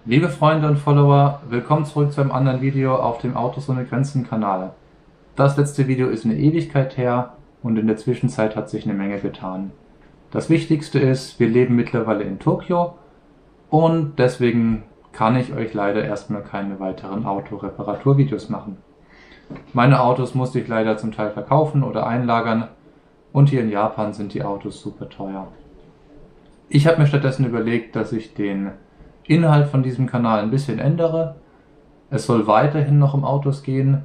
Liebe Freunde und Follower, willkommen zurück zu einem anderen Video auf dem Autos ohne Grenzen Kanal. Das letzte Video ist eine Ewigkeit her und in der Zwischenzeit hat sich eine Menge getan. Das Wichtigste ist, wir leben mittlerweile in Tokio und deswegen kann ich euch leider erstmal keine weiteren Autoreparaturvideos machen. Meine Autos musste ich leider zum Teil verkaufen oder einlagern und hier in Japan sind die Autos super teuer. Ich habe mir stattdessen überlegt, dass ich den Inhalt von diesem Kanal ein bisschen ändere. Es soll weiterhin noch um Autos gehen,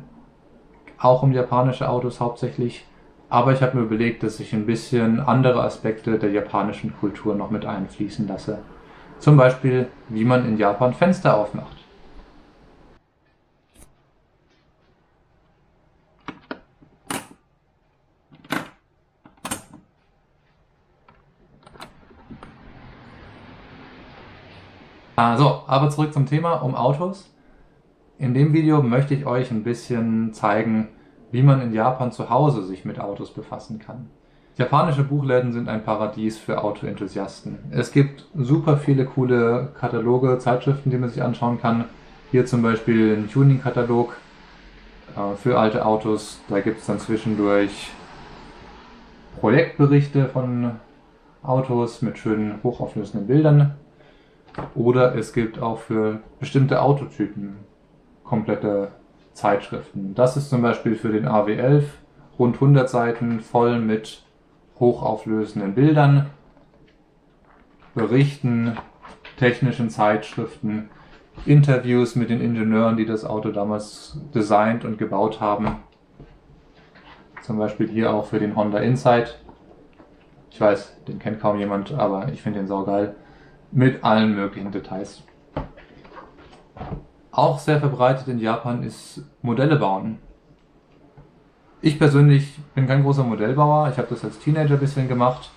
auch um japanische Autos hauptsächlich, aber ich habe mir überlegt, dass ich ein bisschen andere Aspekte der japanischen Kultur noch mit einfließen lasse. Zum Beispiel, wie man in Japan Fenster aufmacht. So, aber zurück zum Thema, um Autos. In dem Video möchte ich euch ein bisschen zeigen, wie man in Japan zu Hause sich mit Autos befassen kann. Japanische Buchläden sind ein Paradies für Autoenthusiasten. Es gibt super viele coole Kataloge, Zeitschriften, die man sich anschauen kann. Hier zum Beispiel ein Tuning-Katalog für alte Autos. Da gibt es dann zwischendurch Projektberichte von Autos mit schönen hochauflösenden Bildern. Oder es gibt auch für bestimmte Autotypen komplette Zeitschriften. Das ist zum Beispiel für den AW11 rund 100 Seiten voll mit hochauflösenden Bildern, Berichten, technischen Zeitschriften, Interviews mit den Ingenieuren, die das Auto damals designt und gebaut haben. Zum Beispiel hier auch für den Honda Insight. Ich weiß, den kennt kaum jemand, aber ich finde den saugeil. Mit allen möglichen Details. Auch sehr verbreitet in Japan ist Modelle bauen. Ich persönlich bin kein großer Modellbauer, ich habe das als Teenager ein bisschen gemacht,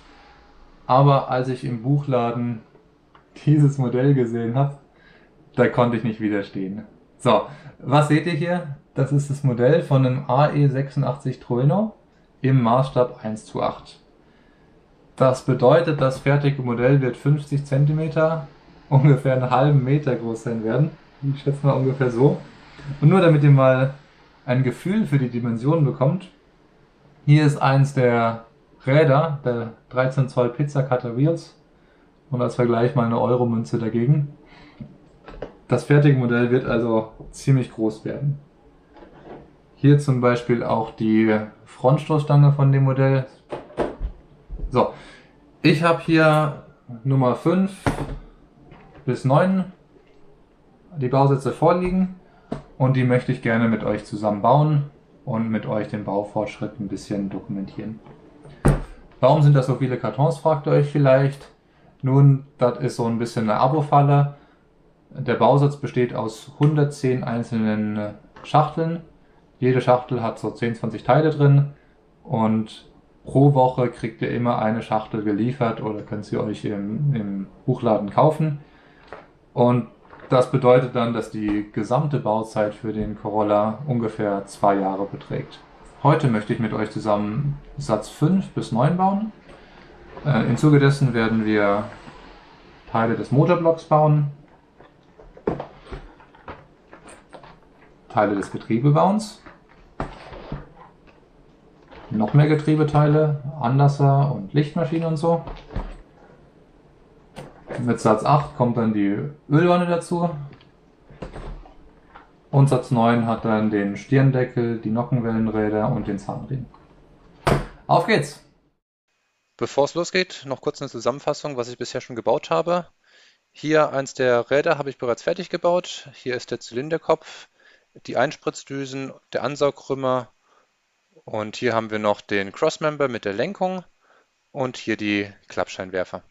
aber als ich im Buchladen dieses Modell gesehen habe, da konnte ich nicht widerstehen. So, was seht ihr hier? Das ist das Modell von einem AE86 Trueno im Maßstab 1:8. Das bedeutet, das fertige Modell wird 50 cm, ungefähr einen halben Meter groß sein werden. Ich schätze mal ungefähr so. Und nur damit ihr mal ein Gefühl für die Dimensionen bekommt, hier ist eins der Räder, der 13 Zoll Pizza Cutter Wheels. Und als Vergleich mal eine Euro-Münze dagegen. Das fertige Modell wird also ziemlich groß werden. Hier zum Beispiel auch die Frontstoßstange von dem Modell. So, ich habe hier Nummer 5 bis 9 die Bausätze vorliegen und die möchte ich gerne mit euch zusammen bauen und mit euch den Baufortschritt ein bisschen dokumentieren. Warum sind das so viele Kartons, fragt ihr euch vielleicht. Nun, das ist so ein bisschen eine Abo-Falle. Der Bausatz besteht aus 110 einzelnen Schachteln. Jede Schachtel hat so 10, 20 Teile drin und pro Woche kriegt ihr immer eine Schachtel geliefert oder könnt sie euch im Buchladen kaufen. Und das bedeutet dann, dass die gesamte Bauzeit für den Corolla ungefähr 2 Jahre beträgt. Heute möchte ich mit euch zusammen Satz 5 bis 9 bauen. Im Zuge dessen werden wir Teile des Motorblocks bauen, Teile des Getriebebauens, noch mehr Getriebeteile, Anlasser und Lichtmaschine und so. Mit Satz 8 kommt dann die Ölwanne dazu. Und Satz 9 hat dann den Stirndeckel, die Nockenwellenräder und den Zahnriemen. Auf geht's! Bevor es losgeht, noch kurz eine Zusammenfassung, was ich bisher schon gebaut habe. Hier eins der Räder habe ich bereits fertig gebaut. Hier ist der Zylinderkopf, die Einspritzdüsen, der Ansaugrümmer. Und hier haben wir noch den Crossmember mit der Lenkung und hier die Klappscheinwerfer.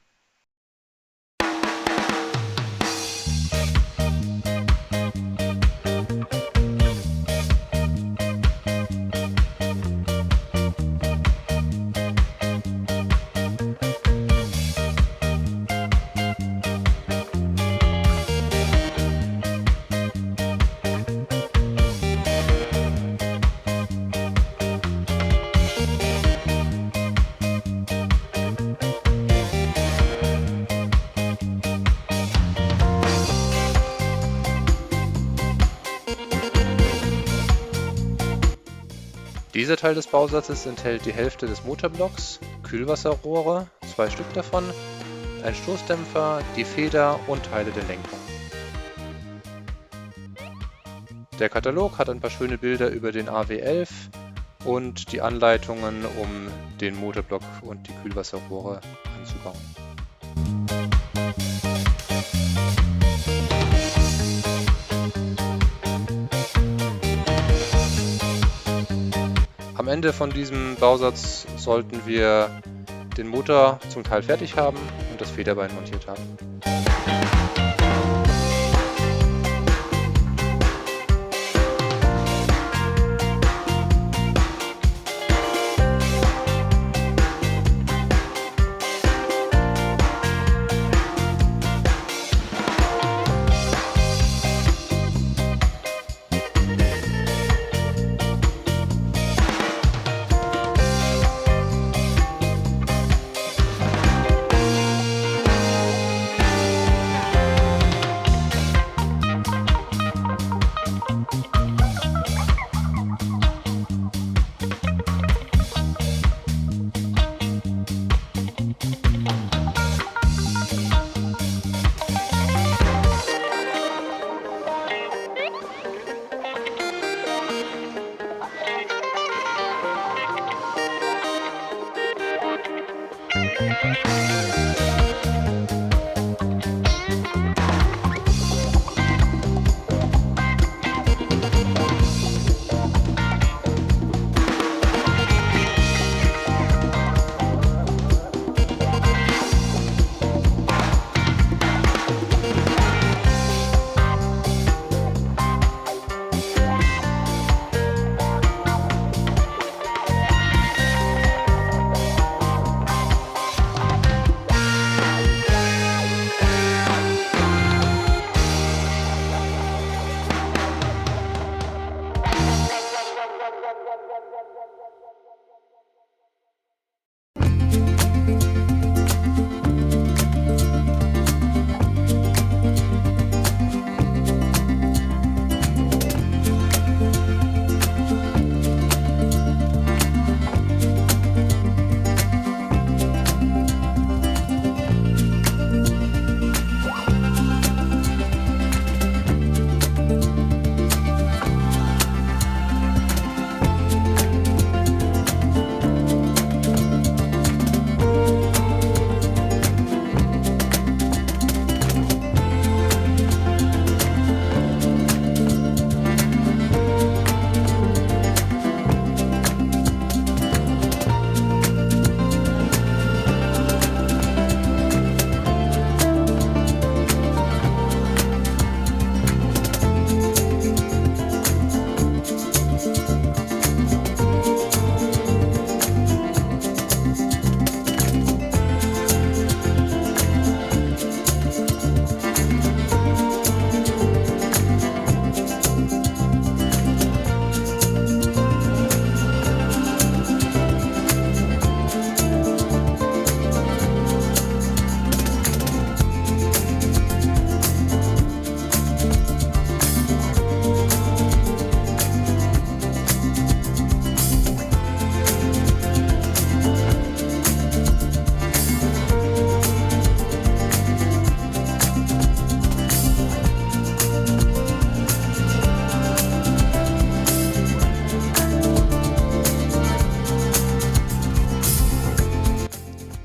Dieser Teil des Bausatzes enthält die Hälfte des Motorblocks, Kühlwasserrohre, 2 Stück davon, ein Stoßdämpfer, die Feder und Teile der Lenkung. Der Katalog hat ein paar schöne Bilder über den AW11 und die Anleitungen, um den Motorblock und die Kühlwasserrohre anzubauen. Am Ende von diesem Bausatz sollten wir den Motor zum Teil fertig haben und das Federbein montiert haben.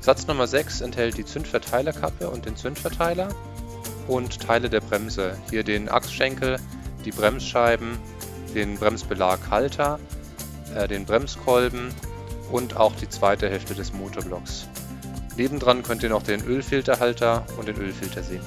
Satz Nummer 6 enthält die Zündverteilerkappe und den Zündverteiler und Teile der Bremse. Hier den Achsschenkel, die Bremsscheiben, den Bremsbelag-Halter, den Bremskolben und auch die zweite Hälfte des Motorblocks. Nebendran könnt ihr noch den Ölfilterhalter und den Ölfilter sehen.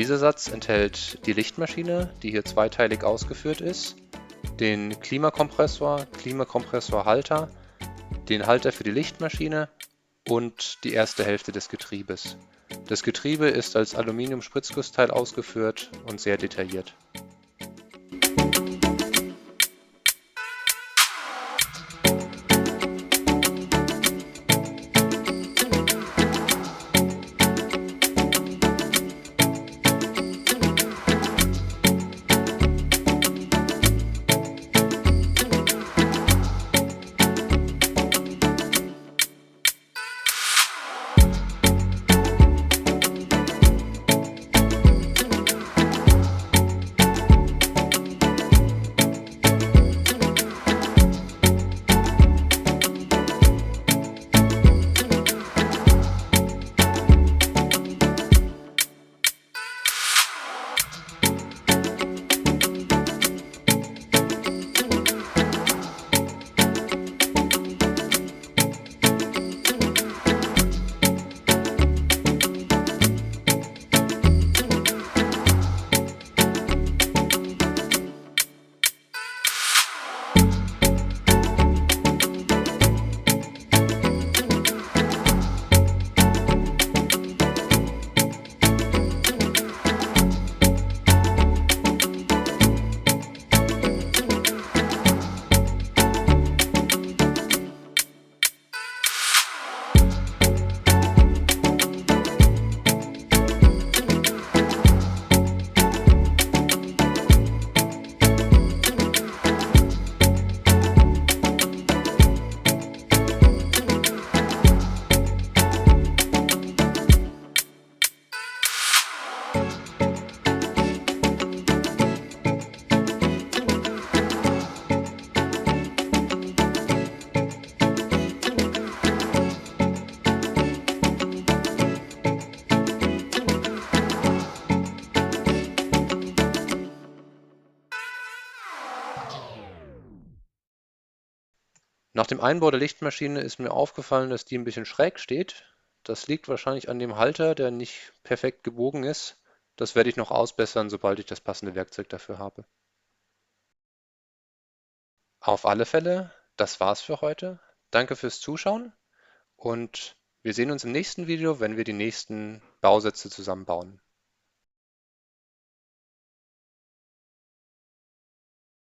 Dieser Satz enthält die Lichtmaschine, die hier zweiteilig ausgeführt ist, den Klimakompressor, Klimakompressorhalter, den Halter für die Lichtmaschine und die erste Hälfte des Getriebes. Das Getriebe ist als Aluminium-Spritzgussteil ausgeführt und sehr detailliert. Nach dem Einbau der Lichtmaschine ist mir aufgefallen, dass die ein bisschen schräg steht. Das liegt wahrscheinlich an dem Halter, der nicht perfekt gebogen ist. Das werde ich noch ausbessern, sobald ich das passende Werkzeug dafür habe. Auf alle Fälle, das war's für heute. Danke fürs Zuschauen und wir sehen uns im nächsten Video, wenn wir die nächsten Bausätze zusammenbauen.